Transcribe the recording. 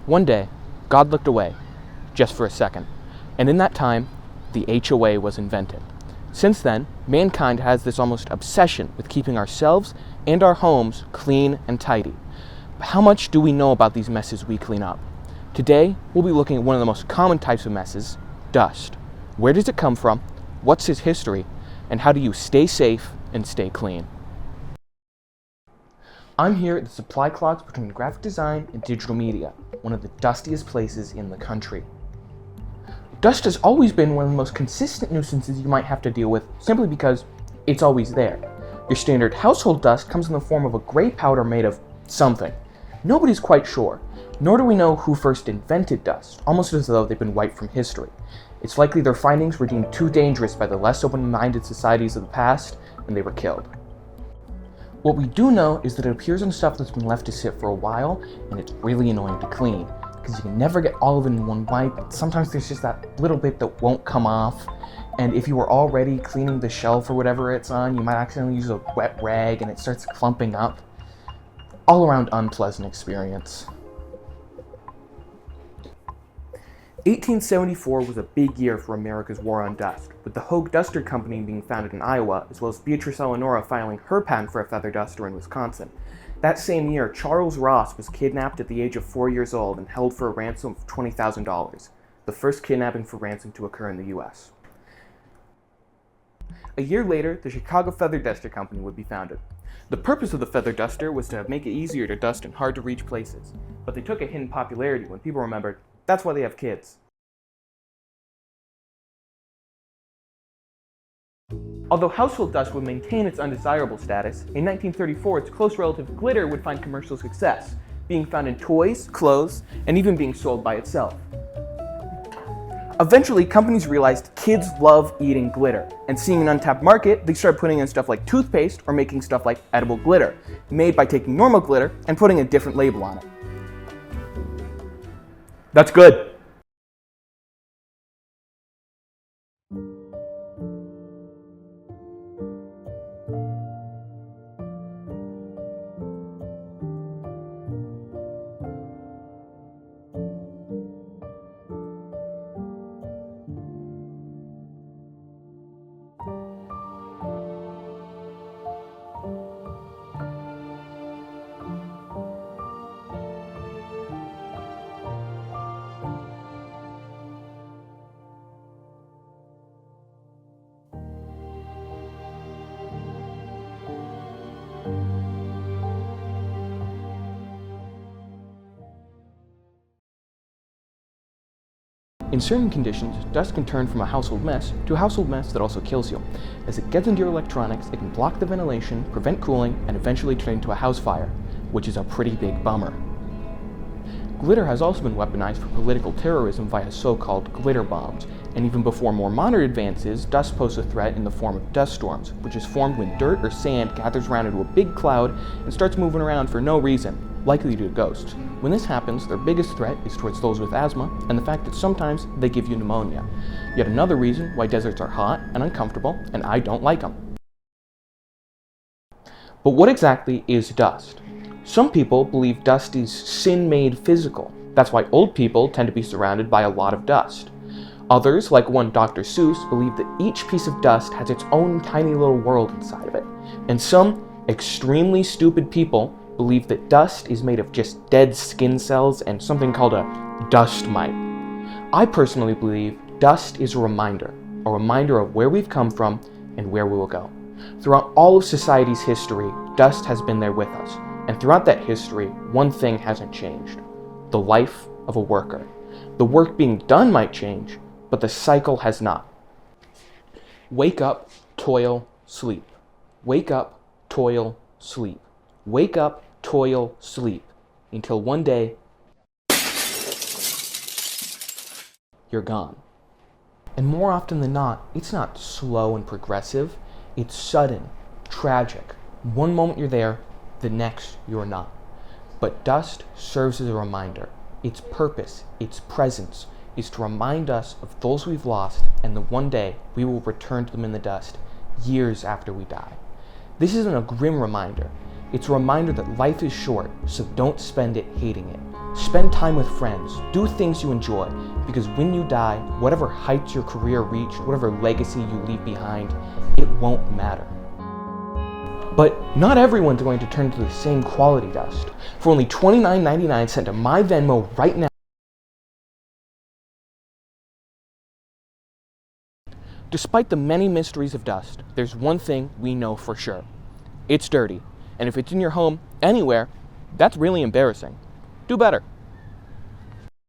One day, God looked away, just for a second, and in that time, the HOA was invented. Since then, mankind has this almost obsession with keeping ourselves and our homes clean and tidy. But how much do we know about these messes we clean up? Today, we'll be looking at one of the most common types of messes, dust. Where does it come from? What's its history? And how do you stay safe and stay clean? I'm here at the supply closet between graphic design and digital media, one of the dustiest places in the country. Dust has always been one of the most consistent nuisances you might have to deal with, simply because it's always there. Your standard household dust comes in the form of a gray powder made of something. Nobody's quite sure, nor do we know who first invented dust, almost as though they've been wiped from history. It's likely their findings were deemed too dangerous by the less open-minded societies of the past, and they were killed. What we do know is that it appears in stuff that's been left to sit for a while, and it's really annoying to clean, because you can never get all of it in one wipe, and sometimes there's just that little bit that won't come off, and if you were already cleaning the shelf or whatever it's on, you might accidentally use a wet rag and it starts clumping up. All around unpleasant experience. 1874 was a big year for America's war on dust, with the Hogue Duster Company being founded in Iowa, as well as Beatrice Eleonora filing her patent for a feather duster in Wisconsin. That same year, Charles Ross was kidnapped at the age of 4 years old and held for a ransom of $20,000, the first kidnapping for ransom to occur in the US. A year later, the Chicago Feather Duster Company would be founded. The purpose of the feather duster was to make it easier to dust in hard-to-reach places, but they took a hint in popularity when people remembered that's why they have kids. Although household dust would maintain its undesirable status, in 1934 its close relative glitter would find commercial success, being found in toys, clothes, and even being sold by itself. Eventually, companies realized kids love eating glitter, and seeing an untapped market, they started putting in stuff like toothpaste or making stuff like edible glitter, made by taking normal glitter and putting a different label on it. That's good. In certain conditions, dust can turn from a household mess to a household mess that also kills you. As it gets into your electronics, it can block the ventilation, prevent cooling, and eventually turn into a house fire, which is a pretty big bummer. Glitter has also been weaponized for political terrorism via so-called glitter bombs, and even before more modern advances, dust poses a threat in the form of dust storms, which is formed when dirt or sand gathers around into a big cloud and starts moving around for no reason, likely due to ghosts. When this happens, their biggest threat is towards those with asthma, and the fact that sometimes they give you pneumonia. Yet another reason why deserts are hot and uncomfortable, and I don't like them. But what exactly is dust? Some people believe dust is sin-made physical. That's why old people tend to be surrounded by a lot of dust. Others, like one Dr. Seuss, believe that each piece of dust has its own tiny little world inside of it. And some extremely stupid people believe that dust is made of just dead skin cells and something called a dust mite. I personally believe dust is a reminder of where we've come from and where we will go. Throughout all of society's history, dust has been there with us. And throughout that history, one thing hasn't changed: the life of a worker. The work being done might change, but the cycle has not. Wake up, toil, sleep. Wake up, toil, sleep. Wake up, toil, sleep. Until one day, you're gone. And more often than not, it's not slow and progressive. It's sudden, tragic. One moment you're there, the next you're not. But dust serves as a reminder. Its purpose, its presence, is to remind us of those we've lost and that one day we will return to them in the dust, years after we die. This isn't a grim reminder. It's a reminder that life is short, so don't spend it hating it. Spend time with friends, do things you enjoy, because when you die, whatever heights your career reached, whatever legacy you leave behind, it won't matter. But not everyone's going to turn to the same quality dust. For only $29.99 sent to my Venmo right now. Despite the many mysteries of dust, there's one thing we know for sure. It's dirty. And if it's in your home, anywhere, that's really embarrassing. Do better.